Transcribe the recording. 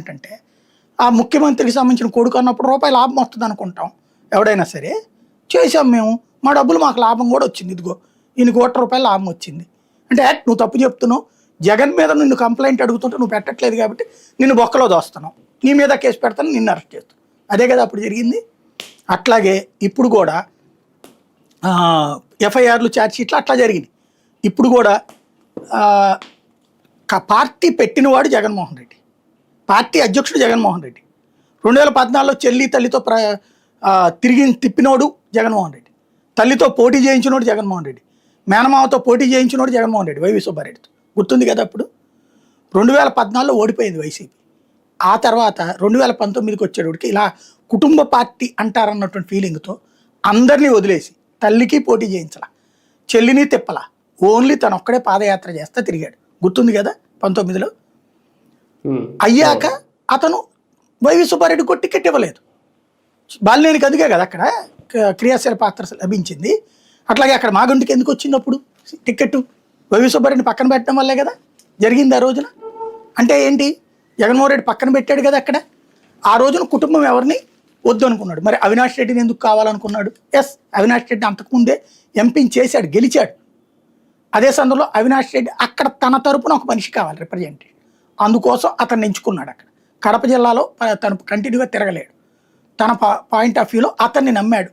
ఏమంటంటే ఆ ముఖ్యమంత్రికి సంబంధించిన కొడుకు అన్నప్పుడు రూపాయి లాభం వస్తుంది అనుకుంటాం ఎవడైనా సరే. చేసాం మేము, మా డబ్బులు మాకు లాభం కూడా వచ్చింది, ఇదిగో ఈయనకి ₹1 లాభం వచ్చింది అంటే నువ్వు తప్పు చెప్తున్నావు, జగన్ మీద నిన్ను కంప్లైంట్ అడుగుతుంటే నువ్వు పెట్టట్లేదు కాబట్టి నిన్ను బొక్కలో దోస్తున్నావు, నీ మీద కేసు పెడతాను, నిన్ను అరెస్ట్ చేస్తాను. అదే కదా అప్పుడు జరిగింది. అట్లాగే ఇప్పుడు కూడా ఎఫ్ఐఆర్లు, ఛార్జ్షీట్లు అట్లా జరిగినాయి. ఇప్పుడు కూడా పార్టీ పెట్టినవాడు జగన్మోహన్ రెడ్డి, పార్టీ అధ్యక్షుడు జగన్మోహన్ రెడ్డి, 2014లో చెల్లి తల్లితో తిప్పినోడు జగన్మోహన్ రెడ్డి, తల్లితో పోటీ చేయించినోడు జగన్మోహన్ రెడ్డి, మేనమామతో పోటీ చేయించినోడు జగన్మోహన్ రెడ్డి వైవి సుబ్బారెడ్డితో. గుర్తుంది కదా అప్పుడు 2014లో ఓడిపోయింది వైసీపీ. ఆ తర్వాత 2019కి వచ్చేటోడికి ఇలా కుటుంబ పార్టీ అంటారన్నటువంటి ఫీలింగ్తో అందరినీ వదిలేసి తల్లికి పోటీ చేయించాల, చెల్లిని తిప్పలా, ఓన్లీ తను ఒక్కడే పాదయాత్ర చేస్తా తిరిగాడు. గుర్తుంది కదా 19లో. అయ్యాక అతను వైవి సుబ్బారెడ్డి టికెట్ ఇవ్వలేదు, బాలినేనికి అదిగే కదా అక్కడ క్రియాశీల పాత్ర లభించింది. అట్లాగే అక్కడ మాగుంటికి ఎందుకు వచ్చింది అప్పుడు టికెట్, వైవి సుబ్బారెడ్డిని పక్కన పెట్టడం వల్లే కదా జరిగింది ఆ రోజున. అంటే ఏంటి, జగన్మోహన్ రెడ్డి పక్కన పెట్టాడు కదా అక్కడ. ఆ రోజున కుటుంబం ఎవరిని వద్దు అనుకున్నాడు. మరి అవినాష్ రెడ్డిని ఎందుకు కావాలనుకున్నాడు? ఎస్, అవినాష్ రెడ్డి అంతకుముందే ఎంపీని చేశాడు, గెలిచాడు. అదే సందర్భంలో అవినాష్ రెడ్డి అక్కడ తన తరపున ఒక మనిషి కావాలి రిప్రజెంటేటివ్, అందుకోసం అతన్ని ఎంచుకున్నాడు. అక్కడ కడప జిల్లాలో తను కంటిన్యూగా తిరగలేడు, తన పాయింట్ ఆఫ్ వ్యూలో అతన్ని నమ్మాడు.